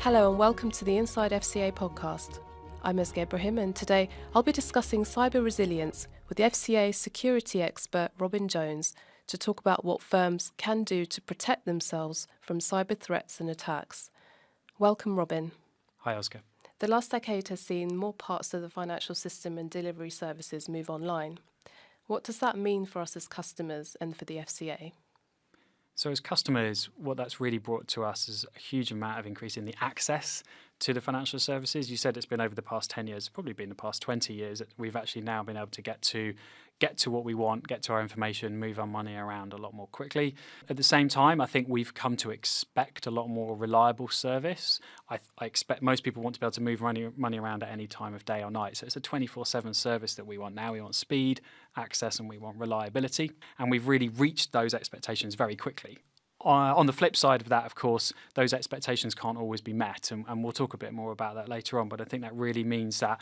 Hello and welcome to the Inside FCA Podcast. I'm Özge Ibrahim and today I'll be discussing cyber resilience with the FCA security expert Robin Jones to talk about what firms can do to protect themselves from cyber threats and attacks. Welcome, Robin. Hi, Oscar. The last decade has seen more parts of the financial system and delivery services move online. What does that mean for us as customers and for the FCA? So as customers, what that's really brought to us is a huge amount of increase in the access to the financial services. You said it's been over the past 10 years, probably been the past 20 years, that we've actually now been able to get to what we want, get to our information, move our money around a lot more quickly. At the same time, I think we've come to expect a lot more reliable service. I expect most people want to be able to move money around at any time of day or night. So it's a 24/7 service that we want now. We want speed, access, and we want reliability. And we've really reached those expectations very quickly. On the flip side of that, of course, those expectations can't always be met, and we'll talk a bit more about that later on. But I think that really means that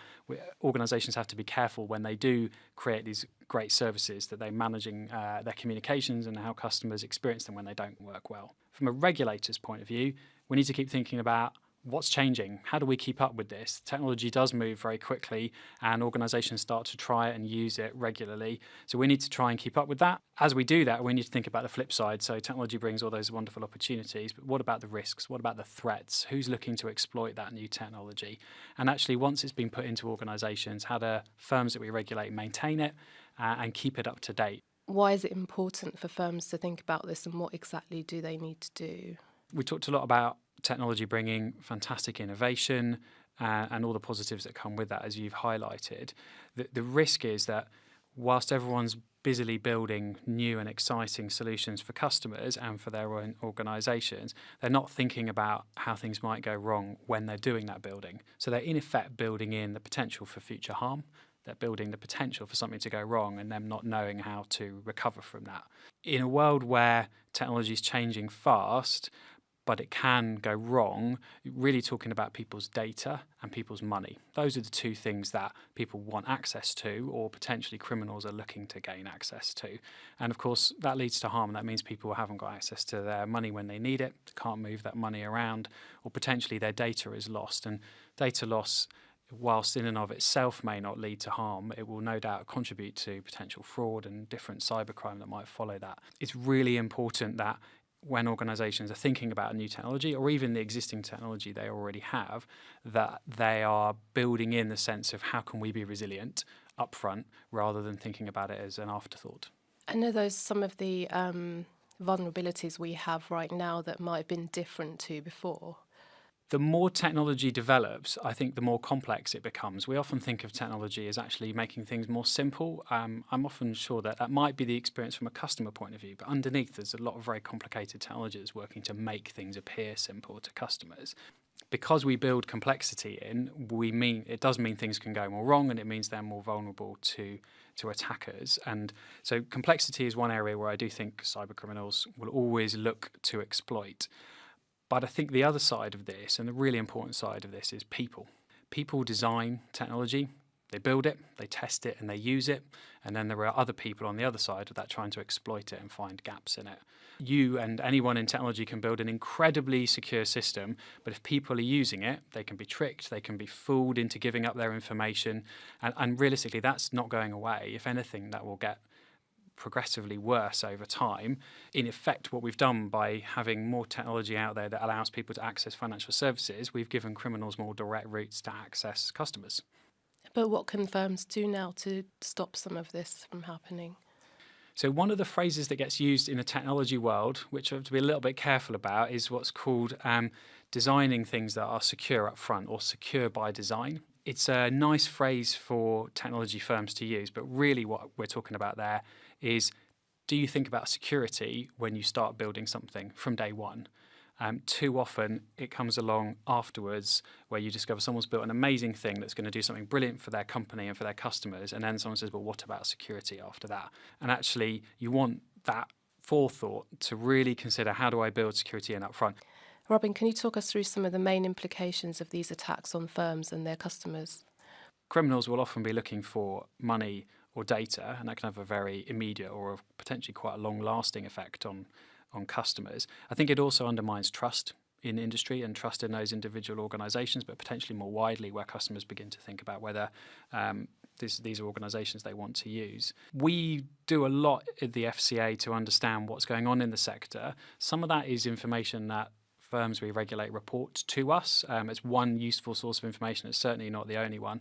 organisations have to be careful when they do create these great services, that they're managing their communications and how customers experience them when they don't work well. From a regulator's point of view, we need to keep thinking about what's changing? How do we keep up with this? Technology does move very quickly and organisations start to try it and use it regularly. So we need to try and keep up with that. As we do that, we need to think about the flip side. So technology brings all those wonderful opportunities, but what about the risks? What about the threats? Who's looking to exploit that new technology? And actually, once it's been put into organisations, how do firms that we regulate maintain it and keep it up to date? Why is it important for firms to think about this and what exactly do they need to do? We talked a lot about technology bringing fantastic innovation and all the positives that come with that, as you've highlighted. The risk is that whilst everyone's busily building new and exciting solutions for customers and for their own organisations, they're not thinking about how things might go wrong when they're doing that building. So they're in effect building in the potential for future harm. They're building the potential for something to go wrong and them not knowing how to recover from that. In a world where technology is changing fast, but it can go wrong, really talking about people's data and people's money. Those are the two things that people want access to, or potentially criminals are looking to gain access to. And of course, that leads to harm. That means people haven't got access to their money when they need it, can't move that money around, or potentially their data is lost. And data loss, whilst in and of itself may not lead to harm, it will no doubt contribute to potential fraud and different cybercrime that might follow that. It's really important that when organisations are thinking about a new technology or even the existing technology they already have, that they are building in the sense of how can we be resilient upfront rather than thinking about it as an afterthought. I know those some of the vulnerabilities we have right now that might have been different to before. The more technology develops, I think the more complex it becomes. We often think of technology as actually making things more simple. I'm often sure that that might be the experience from a customer point of view, but underneath there's a lot of very complicated technology that's working to make things appear simple to customers. Because we build complexity in, it does mean things can go more wrong, and it means they're more vulnerable to attackers. And so complexity is one area where I do think cybercriminals will always look to exploit. But I think the other side of this, and the really important side of this, is people. People design technology, they build it, they test it, and they use it. And then there are other people on the other side of that trying to exploit it and find gaps in it. You and anyone in technology can build an incredibly secure system, but if people are using it, they can be tricked, they can be fooled into giving up their information. And realistically, that's not going away. If anything, that will get progressively worse over time. In effect, what we've done by having more technology out there that allows people to access financial services, we've given criminals more direct routes to access customers. But what can firms do now to stop some of this from happening? So one of the phrases that gets used in the technology world, which I have to be a little bit careful about, is what's called designing things that are secure up front, or secure by design. It's a nice phrase for technology firms to use, but really what we're talking about there is, do you think about security when you start building something from day one? Too often it comes along afterwards where you discover someone's built an amazing thing that's going to do something brilliant for their company and for their customers, and then someone says, well, what about security after that? And actually you want that forethought to really consider, how do I build security in up front? Robin, can you talk us through some of the main implications of these attacks on firms and their customers? Criminals will often be looking for money or data, and that can have a very immediate or potentially quite a long-lasting effect on customers. I think it also undermines trust in industry and trust in those individual organisations, but potentially more widely where customers begin to think about whether these are organisations they want to use. We do a lot at the FCA to understand what's going on in the sector. Some of that is information that firms we regulate report to us. It's one useful source of information. It's certainly not the only one.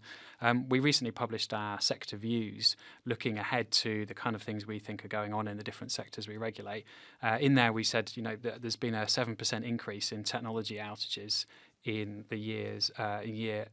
We recently published our sector views, looking ahead to the kind of things we think are going on in the different sectors we regulate. In there, we said, that there's been a 7% increase in technology outages in the year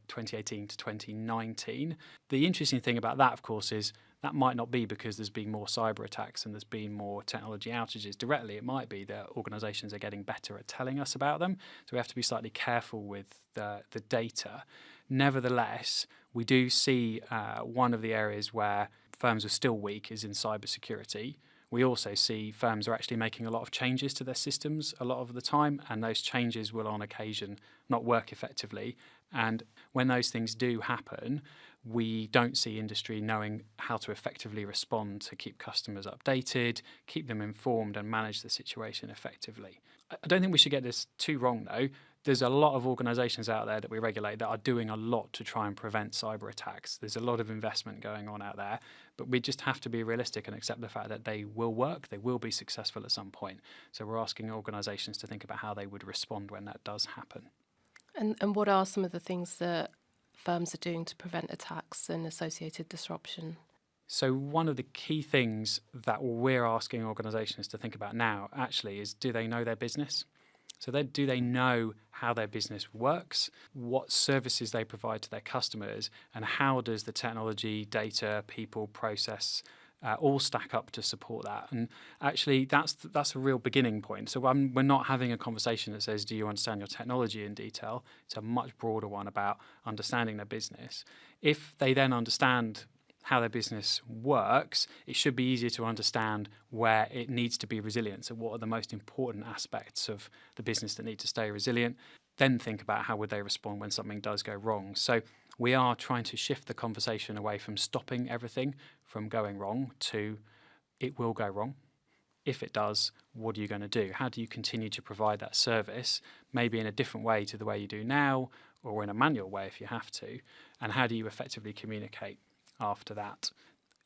2018 to 2019. The interesting thing about that, of course, is that might not be because there's been more cyber attacks and there's been more technology outages directly. It might be that organisations are getting better at telling us about them. So we have to be slightly careful with the data. Nevertheless, we do see one of the areas where firms are still weak is in cybersecurity. We also see firms are actually making a lot of changes to their systems a lot of the time, and those changes will on occasion not work effectively. And when those things do happen, we don't see industry knowing how to effectively respond to keep customers updated, keep them informed and manage the situation effectively. I don't think we should get this too wrong though. There's a lot of organisations out there that we regulate that are doing a lot to try and prevent cyber attacks. There's a lot of investment going on out there, but we just have to be realistic and accept the fact that they will work, they will be successful at some point. So we're asking organisations to think about how they would respond when that does happen. And what are some of the things that firms are doing to prevent attacks and associated disruption? So one of the key things that we're asking organisations to think about now actually is, do they know their business? So do they know how their business works, what services they provide to their customers, and how does the technology, data, people, process all stack up to support that? And actually, that's a real beginning point. So we're not having a conversation that says, do you understand your technology in detail? It's a much broader one about understanding their business. If they then understand how their business works, it should be easier to understand where it needs to be resilient. So what are the most important aspects of the business that need to stay resilient? Then think about how would they respond when something does go wrong. So we are trying to shift the conversation away from stopping everything from going wrong to it will go wrong. If it does, what are you going to do? How do you continue to provide that service, maybe in a different way to the way you do now, or in a manual way if you have to? And how do you effectively communicate after that?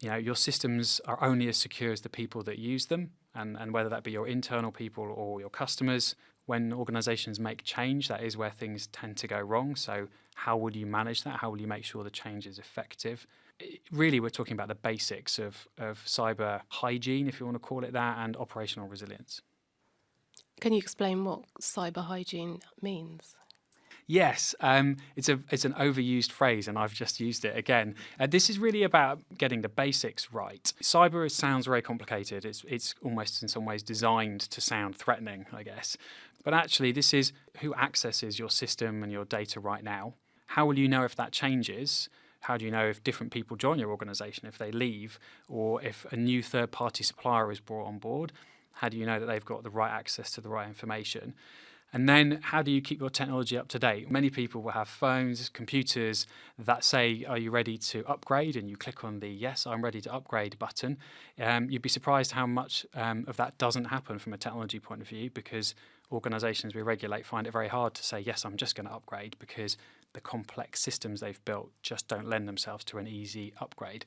Your systems are only as secure as the people that use them, and whether that be your internal people or your customers. When organisations make change, that is where things tend to go wrong. So how will you manage that? How will you make sure the change is effective? Really, we're talking about the basics of cyber hygiene, if you want to call it that, and operational resilience. Can you explain what cyber hygiene means? Yes, it's an overused phrase, and I've just used it again. This is really about getting the basics right. Cyber sounds very complicated. It's almost in some ways designed to sound threatening, I guess. But actually, this is who accesses your system and your data right now. How will you know if that changes? How do you know if different people join your organisation, if they leave, or if a new third-party supplier is brought on board? How do you know that they've got the right access to the right information? And then how do you keep your technology up to date? Many people will have phones, computers that say, are you ready to upgrade? And you click on the yes, I'm ready to upgrade button. You'd be surprised how much of that doesn't happen from a technology point of view, because organisations we regulate find it very hard to say, yes, I'm just going to upgrade, because the complex systems they've built just don't lend themselves to an easy upgrade.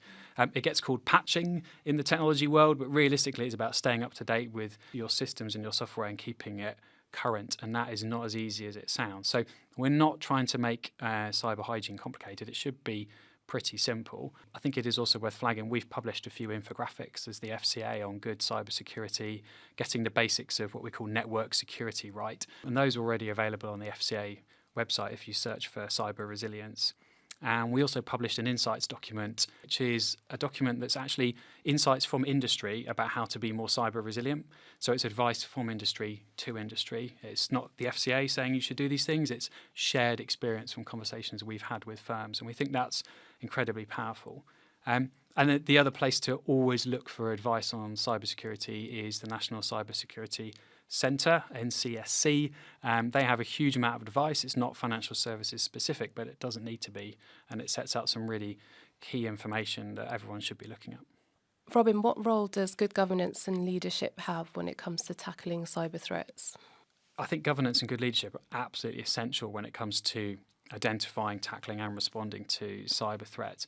It gets called patching in the technology world, but realistically it's about staying up to date with your systems and your software and keeping it current, and that is not as easy as it sounds. So we're not trying to make cyber hygiene complicated. It should be pretty simple. I think it is also worth flagging, we've published a few infographics as the FCA on good cybersecurity, getting the basics of what we call network security right, and those are already available on the FCA website if you search for cyber resilience. And we also published an insights document, which is a document that's actually insights from industry about how to be more cyber resilient. So it's advice from industry to industry. It's not the FCA saying you should do these things. It's shared experience from conversations we've had with firms. And we think that's incredibly powerful. And the other place to always look for advice on cybersecurity is the National Cybersecurity Centre, NCSC. They have a huge amount of advice. It's not financial services specific, but it doesn't need to be. And it sets out some really key information that everyone should be looking at. Robin, what role does good governance and leadership have when it comes to tackling cyber threats? I think governance and good leadership are absolutely essential when it comes to identifying, tackling and responding to cyber threats.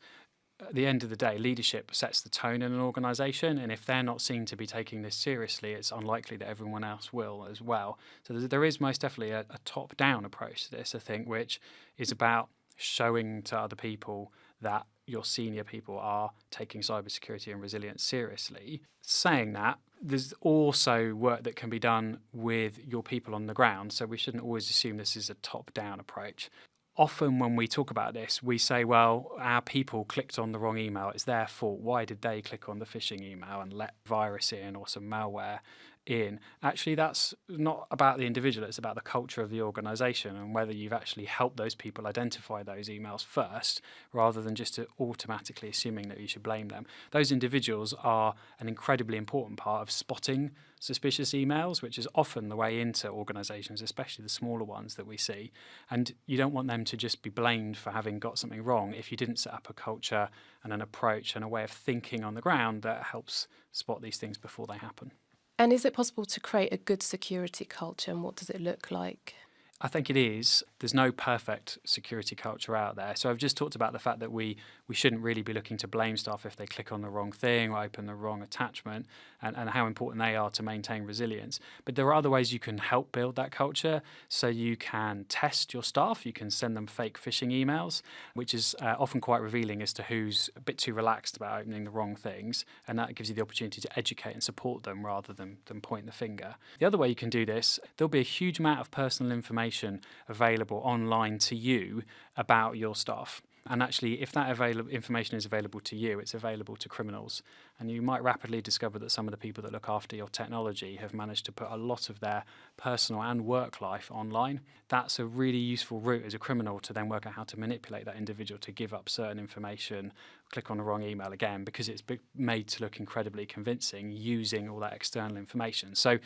At the end of the day, leadership sets the tone in an organisation, and if they're not seen to be taking this seriously, it's unlikely that everyone else will as well. So there is most definitely a top-down approach to this, I think, which is about showing to other people that your senior people are taking cybersecurity and resilience seriously. Saying that, there's also work that can be done with your people on the ground, so we shouldn't always assume this is a top-down approach. Often when we talk about this, we say, well, our people clicked on the wrong email. It's their fault. Why did they click on the phishing email and let virus in or some malware in? Actually, that's not about the individual. It's about the culture of the organisation and whether you've actually helped those people identify those emails first rather than just automatically assuming that you should blame them. Those individuals are an incredibly important part of spotting suspicious emails, which is often the way into organisations, especially the smaller ones that we see. And you don't want them to just be blamed for having got something wrong if you didn't set up a culture and an approach and a way of thinking on the ground that helps spot these things before they happen. And is it possible to create a good security culture, and what does it look like? I think it is. There's no perfect security culture out there. So I've just talked about the fact that we shouldn't really be looking to blame staff if they click on the wrong thing or open the wrong attachment, and how important they are to maintain resilience. But there are other ways you can help build that culture. So you can test your staff. You can send them fake phishing emails, which is often quite revealing as to who's a bit too relaxed about opening the wrong things. And that gives you the opportunity to educate and support them rather than point the finger. The other way you can do this, there'll be a huge amount of personal information available online to you about your staff. And actually, if that information is available to you, it's available to criminals. And you might rapidly discover that some of the people that look after your technology have managed to put a lot of their personal and work life online. That's a really useful route as a criminal to then work out how to manipulate that individual to give up certain information, click on the wrong email again, because it's made to look incredibly convincing using all that external information. So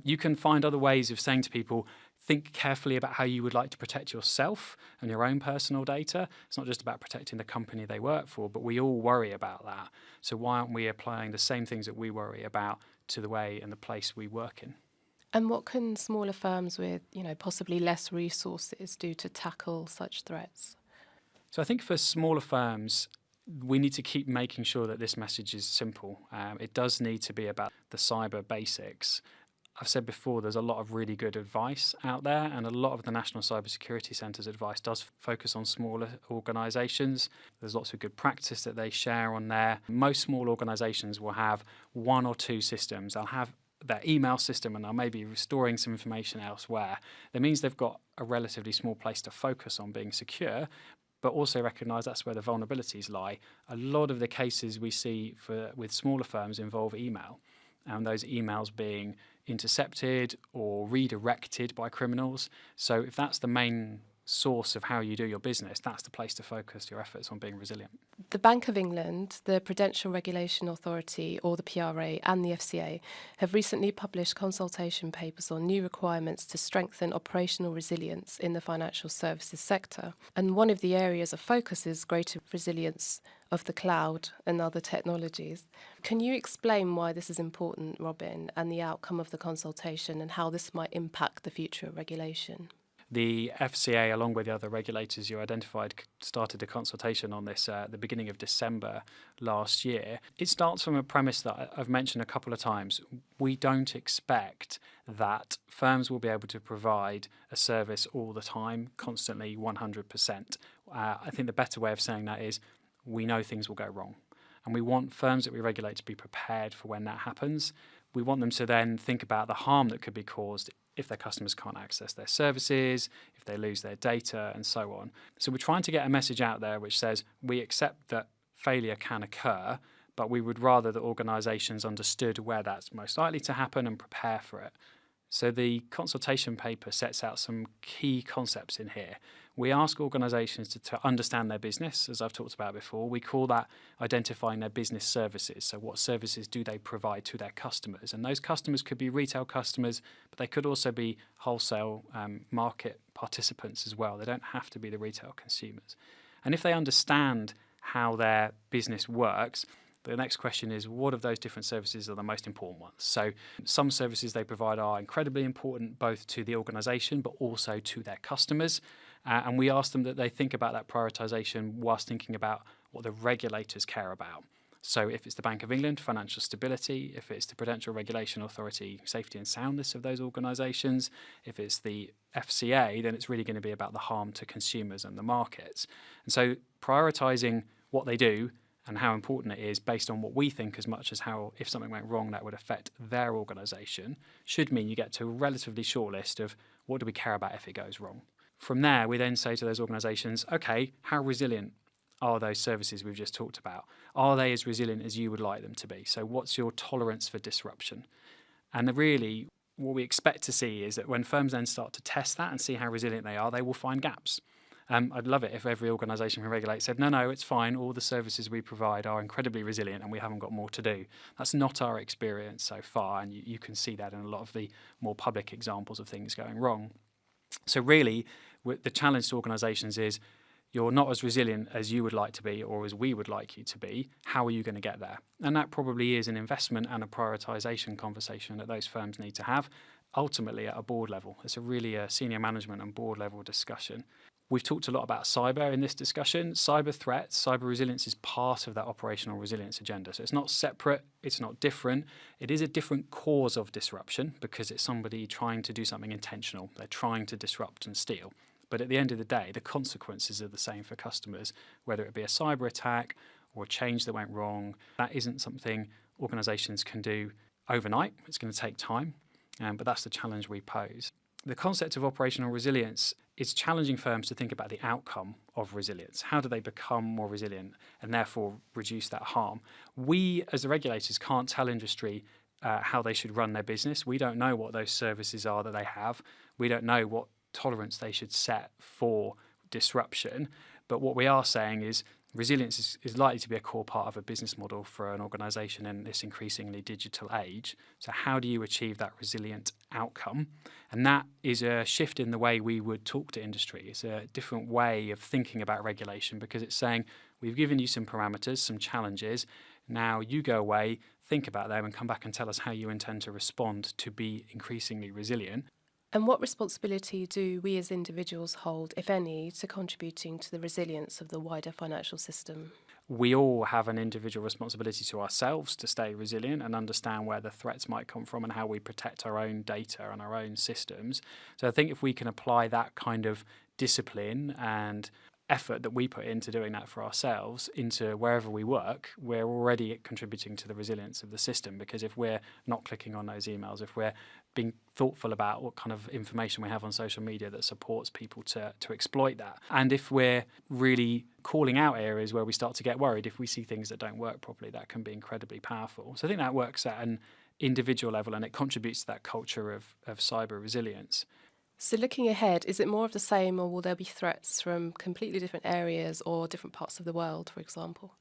you can find other ways of saying to people, think carefully about how you would like to protect yourself and your own personal data. It's not just about protecting the company they work for, but we all worry about that. So why aren't we applying the same things that we worry about to the way and the place we work in? And what can smaller firms with, possibly less resources do to tackle such threats? So I think for smaller firms, we need to keep making sure that this message is simple. It does need to be about the cyber basics. I've said before, there's a lot of really good advice out there, and a lot of the National Cybersecurity Centre's advice does focus on smaller organisations. There's lots of good practice that they share on there. Most small organisations will have one or two systems. They'll have their email system and they'll maybe storing some information elsewhere. That means they've got a relatively small place to focus on being secure, but also recognise that's where the vulnerabilities lie. A lot of the cases we see with smaller firms involve email, and those emails being intercepted or redirected by criminals. So if that's the main source of how you do your business, that's the place to focus your efforts on being resilient. The Bank of England, the Prudential Regulation Authority, or the PRA, and the FCA have recently published consultation papers on new requirements to strengthen operational resilience in the financial services sector. And one of the areas of focus is greater resilience of the cloud and other technologies. Can you explain why this is important, Robin, and the outcome of the consultation and how this might impact the future of regulation? The FCA, along with the other regulators you identified, started a consultation on this at the beginning of December last year. It starts from a premise that I've mentioned a couple of times. We don't expect that firms will be able to provide a service all the time, constantly, 100%. I think the better way of saying that is we know things will go wrong. And we want firms that we regulate to be prepared for when that happens. We want them to then think about the harm that could be caused if their customers can't access their services, if they lose their data, and so on. So we're trying to get a message out there which says we accept that failure can occur, but we would rather that organisations understood where that's most likely to happen and prepare for it. So the consultation paper sets out some key concepts in here. We ask organisations to understand their business, as I've talked about before. We call that identifying their business services. So what services do they provide to their customers? And those customers could be retail customers, but they could also be wholesale market participants as well. They don't have to be the retail consumers. And if they understand how their business works, The next question is, what of those different services are the most important ones? So some services they provide are incredibly important both to the organisation but also to their customers. And we ask them that they think about that prioritisation whilst thinking about what the regulators care about. So if it's the Bank of England, financial stability; if it's the Prudential Regulation Authority, safety and soundness of those organisations; if it's the FCA, then it's really going to be about the harm to consumers and the markets. And so prioritising what they do and how important it is based on what we think as much as how, if something went wrong, that would affect their organisation, should mean you get to a relatively short list of what do we care about if it goes wrong. From there, we then say to those organisations, okay, how resilient are those services we've just talked about? Are they as resilient as you would like them to be? So what's your tolerance for disruption? And really, what we expect to see is that when firms then start to test that and see how resilient they are, they will find gaps. I'd love it if every organisation we regulate said, no, it's fine, all the services we provide are incredibly resilient and we haven't got more to do. That's not our experience so far, and you can see that in a lot of the more public examples of things going wrong. So really, the challenge to organisations is, you're not as resilient as you would like to be or as we would like you to be. How are you going to get there? And that probably is an investment and a prioritisation conversation that those firms need to have, ultimately at a board level. It's really a senior management and board level discussion. We've talked a lot about cyber in this discussion. Cyber threats, cyber resilience is part of that operational resilience agenda. So it's not separate, it's not different. It is a different cause of disruption because it's somebody trying to do something intentional. They're trying to disrupt and steal. But at the end of the day, the consequences are the same for customers, whether it be a cyber attack or a change that went wrong. That isn't something organisations can do overnight. It's going to take time, but that's the challenge we pose. The concept of operational resilience is challenging firms to think about the outcome of resilience. How do they become more resilient and therefore reduce that harm? We, as the regulators, can't tell industry how they should run their business. We don't know what those services are that they have. We don't know what tolerance they should set for disruption. But what we are saying is resilience is likely to be a core part of a business model for an organisation in this increasingly digital age. So how do you achieve that resilient outcome? And that is a shift in the way we would talk to industry. It's a different way of thinking about regulation because it's saying, we've given you some parameters, some challenges. Now you go away, think about them and come back and tell us how you intend to respond to be increasingly resilient. And what responsibility do we as individuals hold, if any, to contributing to the resilience of the wider financial system? We all have an individual responsibility to ourselves to stay resilient and understand where the threats might come from and how we protect our own data and our own systems. So I think if we can apply that kind of discipline and effort that we put into doing that for ourselves into wherever we work, we're already contributing to the resilience of the system, because if we're not clicking on those emails, if we're being thoughtful about what kind of information we have on social media that supports people to exploit that, and if we're really calling out areas where we start to get worried, if we see things that don't work properly, that can be incredibly powerful. So I think that works at an individual level and it contributes to that culture of cyber resilience. So looking ahead, is it more of the same, or will there be threats from completely different areas or different parts of the world, for example?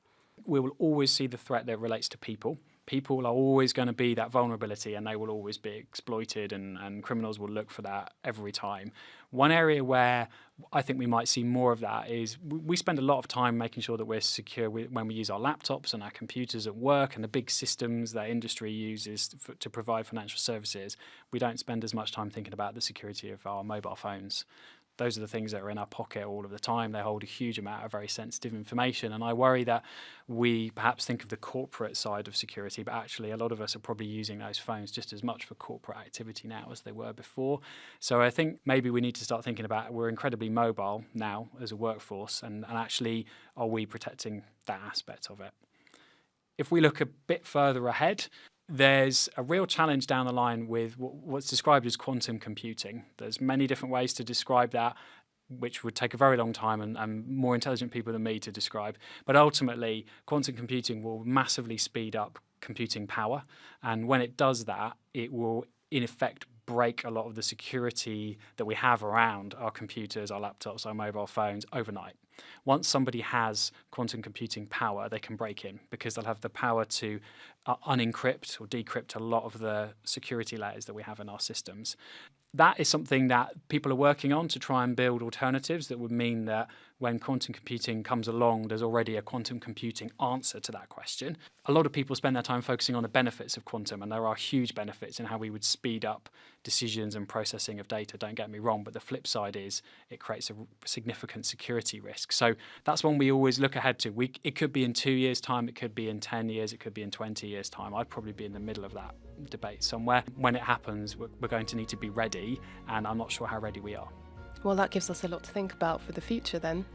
We will always see the threat that relates to people. People are always going to be that vulnerability and they will always be exploited, and criminals will look for that every time. One area where I think we might see more of that is we spend a lot of time making sure that we're secure when we use our laptops and our computers at work and the big systems that industry uses to provide financial services. We don't spend as much time thinking about the security of our mobile phones. Those are the things that are in our pocket all of the time. They hold a huge amount of very sensitive information. And I worry that we perhaps think of the corporate side of security, but actually a lot of us are probably using those phones just as much for corporate activity now as they were before. So I think maybe we need to start thinking about, we're incredibly mobile now as a workforce, and actually are we protecting that aspect of it? If we look a bit further ahead, there's a real challenge down the line with what's described as quantum computing. There's many different ways to describe that, which would take a very long time and more intelligent people than me to describe. But ultimately, quantum computing will massively speed up computing power. And when it does that, it will, in effect, break a lot of the security that we have around our computers, our laptops, our mobile phones overnight. Once somebody has quantum computing power, they can break in because they'll have the power to unencrypt or decrypt a lot of the security layers that we have in our systems. That is something that people are working on to try and build alternatives that would mean that when quantum computing comes along, there's already a quantum computing answer to that question. A lot of people spend their time focusing on the benefits of quantum, and there are huge benefits in how we would speed up decisions and processing of data, don't get me wrong, but the flip side is it creates a significant security risk. So that's one we always look ahead to. It could be in 2 years' time, it could be in 10 years, it could be in 20 years' time. I'd probably be in the middle of that debate somewhere. When it happens, we're going to need to be ready, and I'm not sure how ready we are. Well, that gives us a lot to think about for the future then.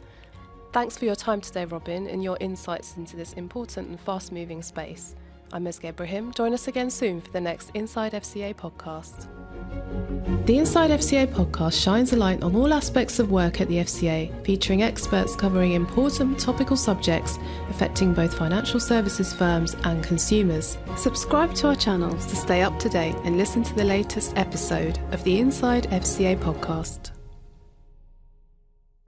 Thanks for your time today, Robin, and your insights into this important and fast-moving space. I'm Mesge Ibrahim. Join us again soon for the next Inside FCA podcast. The Inside FCA podcast shines a light on all aspects of work at the FCA, featuring experts covering important topical subjects affecting both financial services firms and consumers. Subscribe to our channels to stay up to date and listen to the latest episode of the Inside FCA podcast.